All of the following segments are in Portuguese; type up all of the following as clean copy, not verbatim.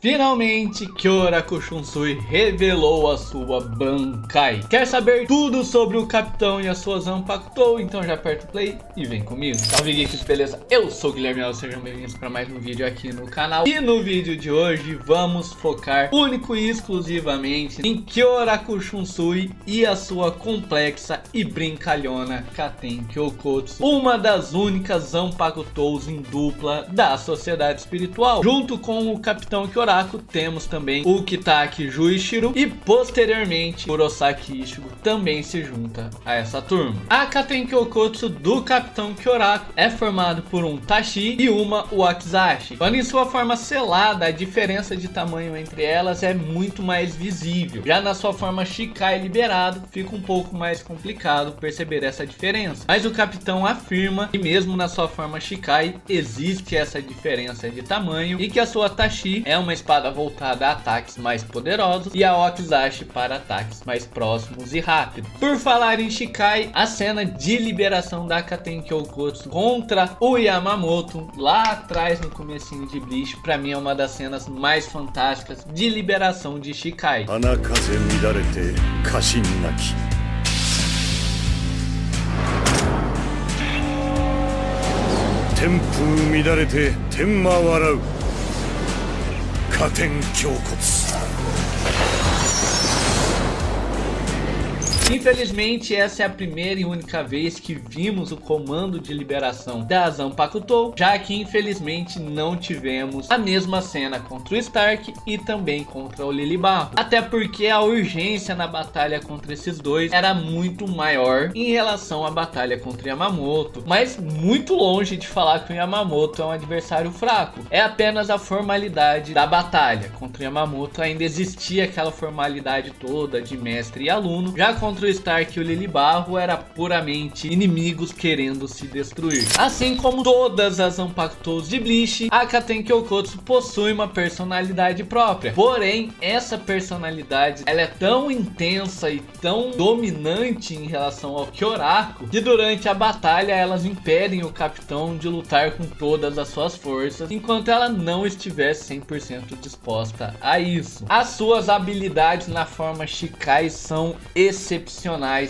Finalmente, Kyoraku Shunsui revelou a sua Bankai. Quer saber tudo sobre o capitão e a sua Zanpakutou? Então já aperta o play e vem comigo. Salve geeks, beleza? Eu sou o Guilherme Alves, sejam bem-vindos para mais um vídeo aqui no canal. E no vídeo de hoje vamos focar único e exclusivamente em Kyoraku Shunsui e a sua complexa e brincalhona Katen Kyokotsu, uma das únicas Zanpakutous em dupla da sociedade espiritual. Junto com o capitão Kyoraku temos também o Kitaki Juichiro e posteriormente Kurosaki Ichigo também se junta a essa turma. A Katen Kyokotsu do capitão Kyoraku é formado por um Tashi e uma Wakizashi. Quando em sua forma selada, a diferença de tamanho entre elas é muito mais visível. Já na sua forma Shikai liberado, fica um pouco mais complicado perceber essa diferença. Mas o capitão afirma que mesmo na sua forma Shikai existe essa diferença de tamanho e que a sua Tashi é uma espada voltada a ataques mais poderosos e a Wakizashi para ataques mais próximos e rápidos. Por falar em Shikai, a cena de liberação da Katen Kyokotsu contra o Yamamoto lá atrás no comecinho de Bleach, pra mim é uma das cenas mais fantásticas de liberação de Shikai. Katen Kyokotsu. Infelizmente, essa é a primeira e única vez que vimos o comando de liberação da Zanpakutou, já que infelizmente não tivemos a mesma cena contra o Stark e também contra o Lilibarro. Até porque a urgência na batalha contra esses dois era muito maior em relação à batalha contra Yamamoto, mas muito longe de falar que o Yamamoto é um adversário fraco. É apenas a formalidade da batalha. Contra o Yamamoto ainda existia aquela formalidade toda de mestre e aluno, já contra o Stark e o Lilibarro era puramente inimigos querendo se destruir. Assim como todas as Zanpakutous de Bleach, a Katen Kyokotsu possui uma personalidade própria. Porém, essa personalidade ela é tão intensa e tão dominante em relação ao Kyoraku que durante a batalha elas impedem o capitão de lutar com todas as suas forças enquanto ela não estiver 100% disposta a isso. As suas habilidades na forma Shikai são excepcionais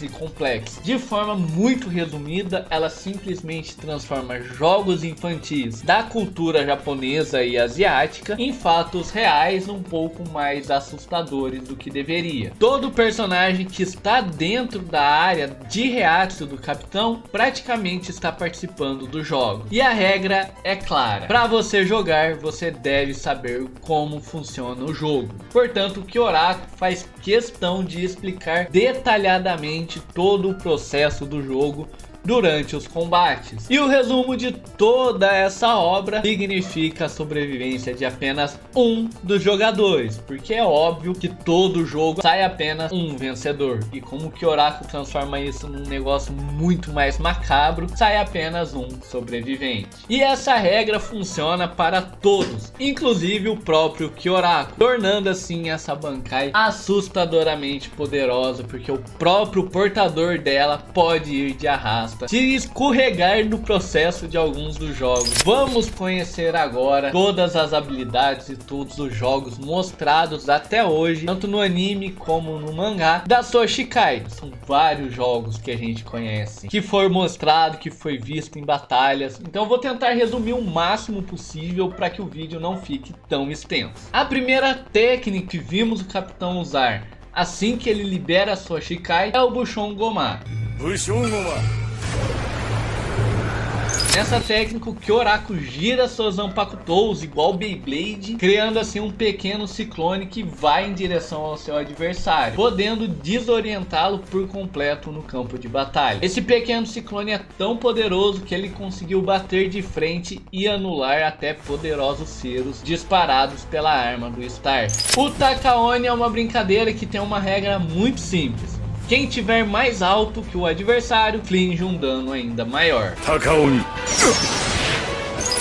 e complexas. De forma muito resumida, ela simplesmente transforma jogos infantis da cultura japonesa e asiática em fatos reais um pouco mais assustadores do que deveria. Todo personagem que está dentro da área de Reiatsu do capitão praticamente está participando do jogo. E a regra é clara: para você jogar, você deve saber como funciona o jogo. Portanto, o Kyoraku faz questão de explicar detalhadamente todo o processo do jogo durante os combates. E o resumo de toda essa obra significa a sobrevivência de apenas um dos jogadores, porque é óbvio que todo jogo sai apenas um vencedor, e como o Kyoraku transforma isso num negócio muito mais macabro, sai apenas um sobrevivente. E essa regra funciona para todos, inclusive o próprio Kyoraku, tornando assim essa Bankai assustadoramente poderosa, porque o próprio portador dela pode ir de arrasta se escorregar no processo de alguns dos jogos. Vamos conhecer agora todas as habilidades e todos os jogos mostrados até hoje, tanto no anime como no mangá, da sua Shikai. São vários jogos que a gente conhece, que foi mostrado, que foi visto em batalhas. Então eu vou tentar resumir o máximo possível para que o vídeo não fique tão extenso. A primeira técnica que vimos o capitão usar assim que ele libera a sua Shikai é o Bushongoma. Nessa técnica, o Kyoraku gira suas Zanpakutous igual Beyblade, criando assim um pequeno ciclone que vai em direção ao seu adversário, podendo desorientá-lo por completo no campo de batalha. Esse pequeno ciclone é tão poderoso que ele conseguiu bater de frente e anular até poderosos seros disparados pela arma do Stark. O Takaoni é uma brincadeira que tem uma regra muito simples: quem tiver mais alto que o adversário inflige um dano ainda maior. Takaoni.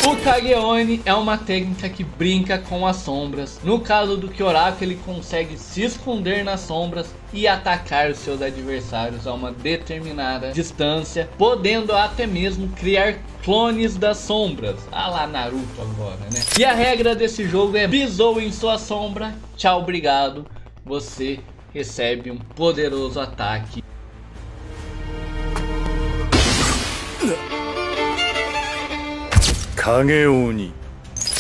O Kageoni é uma técnica que brinca com as sombras. No caso do Kyoraku, ele consegue se esconder nas sombras e atacar os seus adversários a uma determinada distância, podendo até mesmo criar clones das sombras, a lá Naruto agora, né? E a regra desse jogo é: pisou em sua sombra, tchau, obrigado, você recebe um poderoso ataque. Kageoni.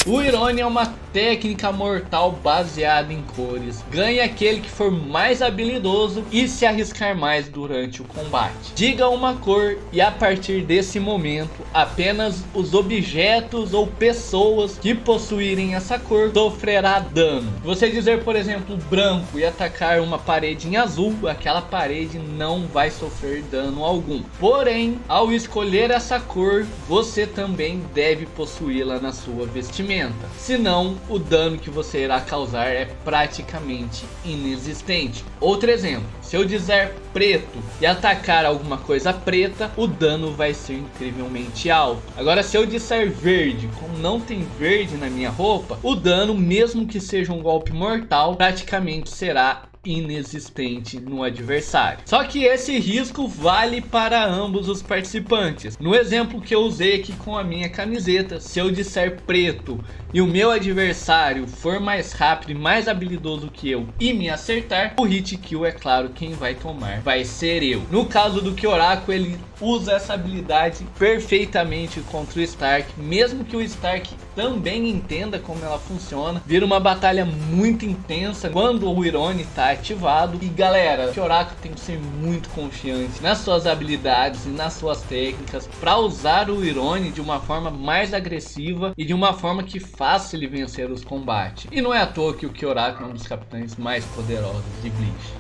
O Irone é uma técnica mortal baseada em cores. Ganha aquele que for mais habilidoso e se arriscar mais durante o combate. Diga uma cor e a partir desse momento apenas os objetos ou pessoas que possuírem essa cor sofrerá dano. Se você dizer, por exemplo, branco e atacar uma parede em azul, aquela parede não vai sofrer dano algum. Porém, ao escolher essa cor, você também deve possuí-la na sua vestimenta. Senão, o dano que você irá causar é praticamente inexistente. Outro exemplo: se eu disser preto e atacar alguma coisa preta, o dano vai ser incrivelmente alto. Agora, se eu disser verde, como não tem verde na minha roupa, o dano, mesmo que seja um golpe mortal, praticamente será inexistente no adversário. Só que esse risco vale para ambos os participantes. No exemplo que eu usei aqui com a minha camiseta, se eu disser preto e o meu adversário for mais rápido e mais habilidoso que eu e me acertar, o hit kill, é claro, quem vai tomar vai ser eu. No caso do Kyoraku, ele usa essa habilidade perfeitamente contra o Stark, mesmo que o Stark também entenda como ela funciona. Vira uma batalha muito intensa quando o Irone está ativado. E galera, o Kyoraku tem que ser muito confiante nas suas habilidades e nas suas técnicas para usar o Irone de uma forma mais agressiva e de uma forma que faça ele vencer os combates. E não é à toa que o Kyoraku é um dos capitães mais poderosos de Bleach.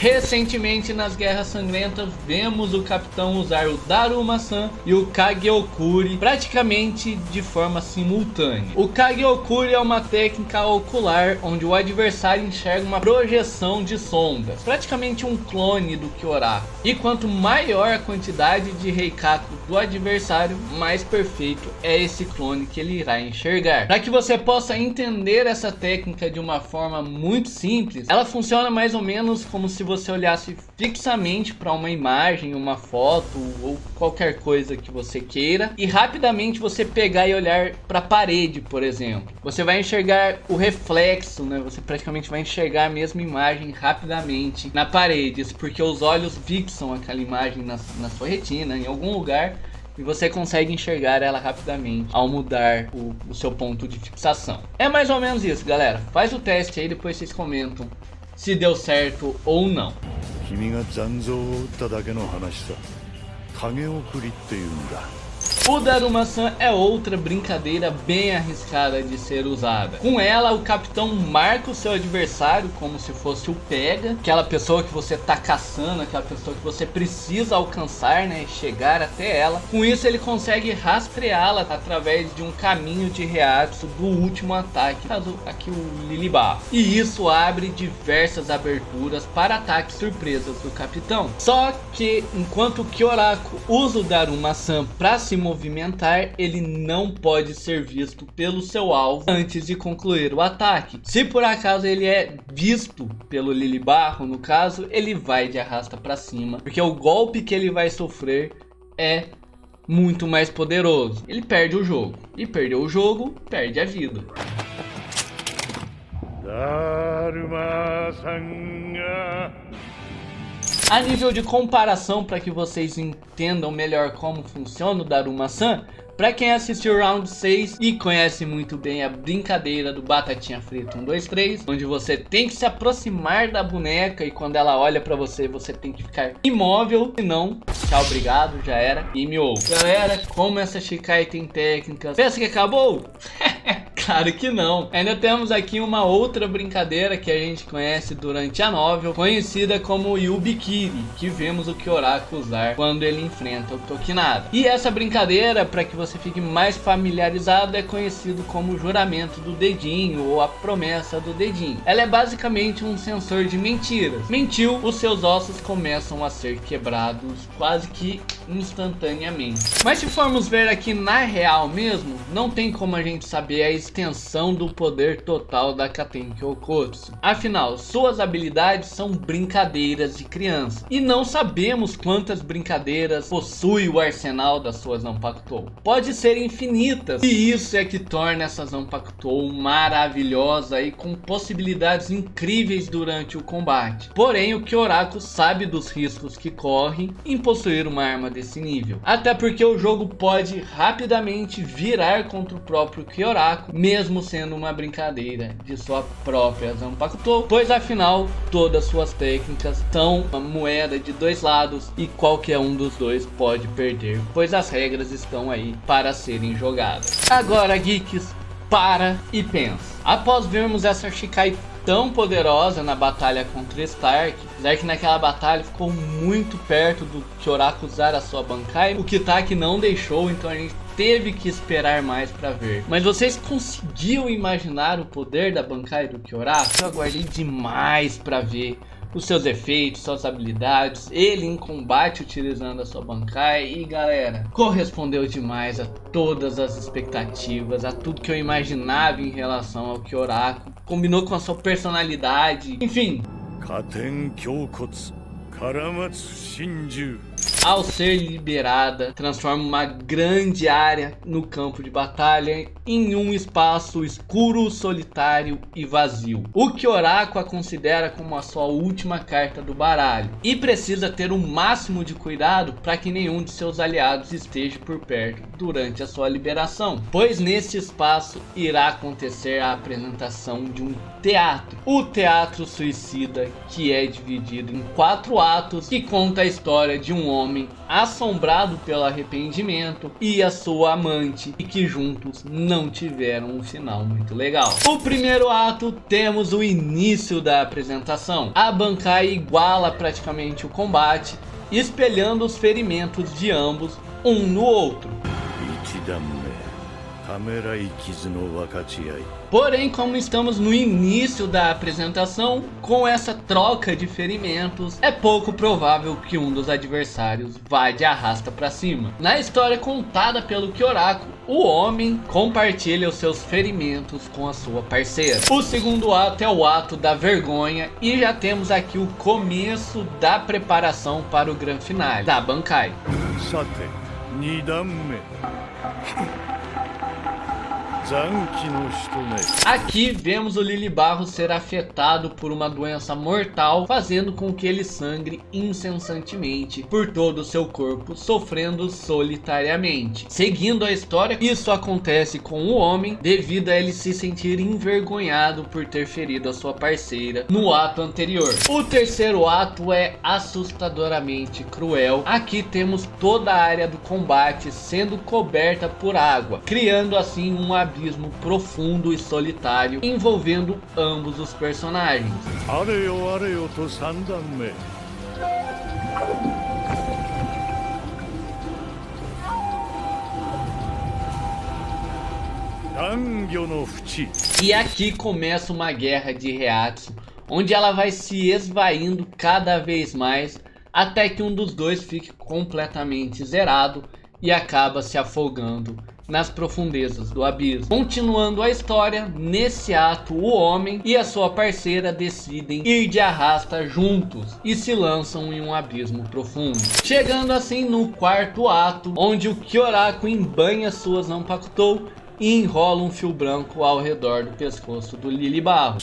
Recentemente, nas Guerras Sangrentas, vemos o capitão usar o Daruma-san e o Kageokuri praticamente de forma simultânea. O Kageokuri é uma técnica ocular onde o adversário enxerga uma projeção de sombras, praticamente um clone do Kyoraku. E quanto maior a quantidade de Reikaku do adversário, mais perfeito é esse clone que ele irá enxergar. Para que você possa entender essa técnica de uma forma muito simples, ela funciona mais ou menos como se você olhasse fixamente para uma imagem, uma foto ou qualquer coisa que você queira e rapidamente você pegar e olhar para a parede, por exemplo. Você vai enxergar o reflexo, né? Você praticamente vai enxergar a mesma imagem rapidamente na parede, isso porque os olhos fixam aquela imagem na sua retina, em algum lugar, e você consegue enxergar ela rapidamente ao mudar o seu ponto de fixação. É mais ou menos isso, galera. Faz o teste aí, depois vocês comentam se deu certo ou não. O Daruma-san é outra brincadeira bem arriscada de ser usada. Com ela, o capitão marca o seu adversário como se fosse o pega, aquela pessoa que você tá caçando, aquela pessoa que você precisa alcançar, né, chegar até ela. Com isso, ele consegue rastreá-la através de um caminho de Reiatsu do último ataque, caso aqui o Lilibar. E isso abre diversas aberturas para ataques surpresas do capitão. Só que enquanto o Kyoraku usa o Daruma-san para se movimentar, ele não pode ser visto pelo seu alvo antes de concluir o ataque. Se por acaso ele é visto pelo Lilibarro, no caso, ele vai de arrasta para cima, porque o golpe que ele vai sofrer é muito mais poderoso. Ele perde o jogo, e perdeu o jogo, perde a vida. A nível de comparação, para que vocês entendam melhor como funciona o Daruma-san, para quem assistiu o Round 6 e conhece muito bem a brincadeira do Batatinha Frita 1, 2, 3, onde você tem que se aproximar da boneca e quando ela olha para você, você tem que ficar imóvel, senão, tchau, obrigado, já era, e me ouve. Galera, como essa Shikai tem técnicas, pensa que acabou? Claro que não. Ainda temos aqui uma outra brincadeira que a gente conhece durante a novel, conhecida como Yubikiri, que vemos o Kyoraku usar quando ele enfrenta o Tokinada. E essa brincadeira, para que você fique mais familiarizado, é conhecido como juramento do dedinho ou a promessa do dedinho. Ela é basicamente um sensor de mentiras. Mentiu, os seus ossos começam a ser quebrados quase que instantaneamente. Mas se formos ver aqui na real mesmo, não tem como a gente saber a extensão do poder total da Katen Kyokotsu. Afinal, suas habilidades são brincadeiras de criança, e não sabemos quantas brincadeiras possui o arsenal das suas Zanpakutou. Pode ser infinitas, e isso é que torna essa Zanpakutou maravilhosa e com possibilidades incríveis durante o combate. Porém, o Kyoraku sabe dos riscos que corre em possuir uma arma desse nível, até porque o jogo pode rapidamente virar contra o próprio Kyoraku, mesmo sendo uma brincadeira de sua própria Zanpakutou, pois afinal todas suas técnicas são uma moeda de dois lados e qualquer um dos dois pode perder, pois as regras estão aí para serem jogadas. Agora, geeks, para e pensa. Após vermos essa Shikai tão poderosa na batalha contra Stark, apesar que naquela batalha ficou muito perto do Kyoraku usar a sua Bankai, o Kitaki não deixou, então a gente teve que esperar mais para ver. Mas vocês conseguiam imaginar o poder da Bankai do Kyoraku? Eu aguardei demais para ver os seus efeitos, suas habilidades, ele em combate utilizando a sua Bankai, e galera, correspondeu demais a todas as expectativas, a tudo que eu imaginava em relação ao Kyoraku, combinou com a sua personalidade, enfim. Katen Kyokotsu Karamatsu Shinju. Ao ser liberada, transforma uma grande área no campo de batalha em um espaço escuro, solitário e vazio. O Kyoraku a considera como a sua última carta do baralho e precisa ter o máximo de cuidado para que nenhum de seus aliados esteja por perto durante a sua liberação, pois neste espaço irá acontecer a apresentação de um teatro, o Teatro Suicida, que é dividido em 4 atos que conta a história de um homem assombrado pelo arrependimento e a sua amante, e que juntos não tiveram um final muito legal. O primeiro ato, temos o início da apresentação. A Bankai iguala praticamente o combate, espelhando os ferimentos de ambos um no outro. Porém, como estamos no início da apresentação, com essa troca de ferimentos, é pouco provável que um dos adversários vá de arrasta pra cima. Na história contada pelo Kyoraku, o homem compartilha os seus ferimentos com a sua parceira. O segundo ato é o ato da vergonha, e já temos aqui o começo da preparação para o grande finale da Bankai. Aqui vemos o Lilibarro ser afetado por uma doença mortal, fazendo com que ele sangre incessantemente por todo o seu corpo, sofrendo solitariamente. Seguindo a história, isso acontece com o homem devido a ele se sentir envergonhado por ter ferido a sua parceira no ato anterior. O terceiro ato é assustadoramente cruel. Aqui temos toda a área do combate sendo coberta por água, criando assim um abismo profundo e solitário envolvendo ambos os personagens. E aqui começa uma guerra de Reiatsu, onde ela vai se esvaindo cada vez mais, até que um dos dois fique completamente zerado e acaba se afogando nas profundezas do abismo. Continuando a história, nesse ato o homem e a sua parceira decidem ir de arrasta juntos e se lançam em um abismo profundo. Chegando assim no quarto ato, onde o Kyoraku embanha suas Zanpakutou e enrola um fio branco ao redor do pescoço do Lilibarro,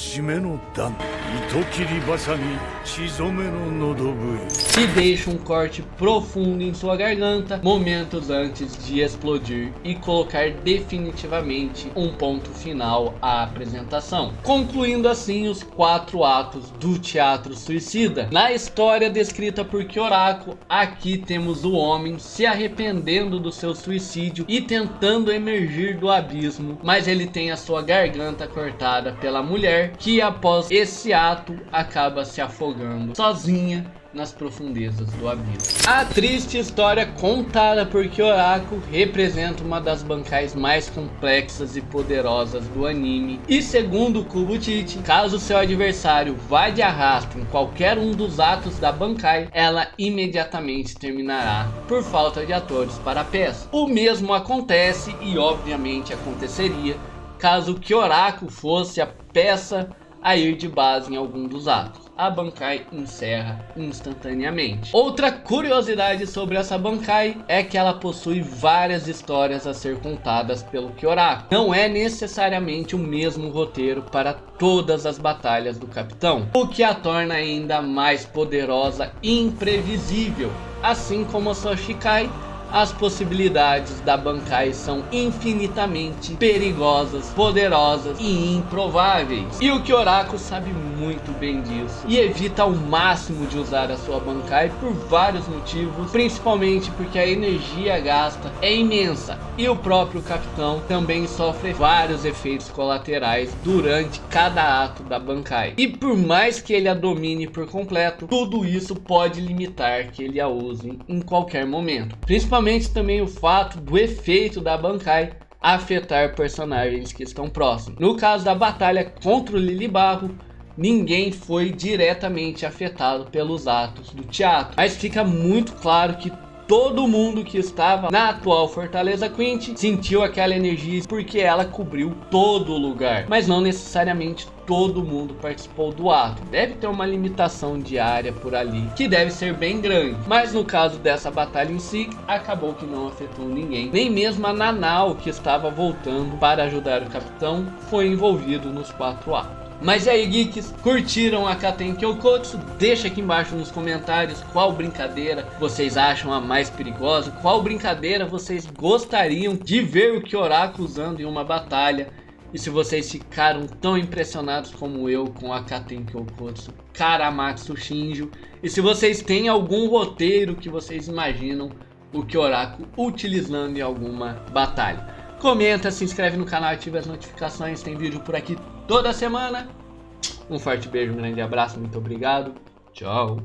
que deixa um corte profundo em sua garganta momentos antes de explodir e colocar definitivamente um ponto final à apresentação, concluindo assim os 4 atos do Teatro Suicida. Na história descrita por Kyoraku, aqui temos o homem se arrependendo do seu suicídio e tentando emergir do abismo abismo, mas ele tem a sua garganta cortada pela mulher, que após esse ato acaba se afogando sozinha nas profundezas do abismo. A triste história contada por Kyoraku representa uma das bancais mais complexas e poderosas do anime, e segundo Kubuchichi, caso seu adversário vá de arrasto em qualquer um dos atos da bankai, ela imediatamente terminará por falta de atores para a peça. O mesmo acontece e obviamente aconteceria caso Kyoraku fosse a peça a ir de base em algum dos atos. A bankai encerra instantaneamente. Outra curiosidade sobre essa bankai é que ela possui várias histórias a ser contadas pelo Kyoraku. Não é necessariamente o mesmo roteiro para todas as batalhas do capitão, o que a torna ainda mais poderosa e imprevisível. Assim como a sua Shikai, as possibilidades da bankai são infinitamente perigosas, poderosas e improváveis. E o Kyoraku sabe muito bem disso e evita ao máximo de usar a sua bankai por vários motivos, principalmente porque a energia gasta é imensa e o próprio capitão também sofre vários efeitos colaterais durante cada ato da bankai. E por mais que ele a domine por completo, tudo isso pode limitar que ele a use em qualquer momento, principalmente também o fato do efeito da bankai afetar personagens que estão próximos. No caso da batalha contra o Lilibarro, ninguém foi diretamente afetado pelos atos do teatro, mas fica muito claro que todo mundo que estava na atual Fortaleza Quint sentiu aquela energia porque ela cobriu todo o lugar, mas não necessariamente todo mundo participou do ato. Deve ter uma limitação de área por ali, que deve ser bem grande, mas no caso dessa batalha em si, acabou que não afetou ninguém. Nem mesmo a Nanao, que estava voltando para ajudar o capitão, foi envolvido nos 4 atos. Mas e aí, geeks, curtiram a Katen Kyokotsu? Deixa aqui embaixo nos comentários qual brincadeira vocês acham a mais perigosa, qual brincadeira vocês gostariam de ver o Kyoraku usando em uma batalha. E se vocês ficaram tão impressionados como eu com a Katen Kyokotsu Karamatsu Shinjo, e se vocês têm algum roteiro que vocês imaginam o Kyoraku utilizando em alguma batalha. Comenta, se inscreve no canal, ativa as notificações, tem vídeo por aqui toda semana. Um forte beijo, um grande abraço, muito obrigado, tchau.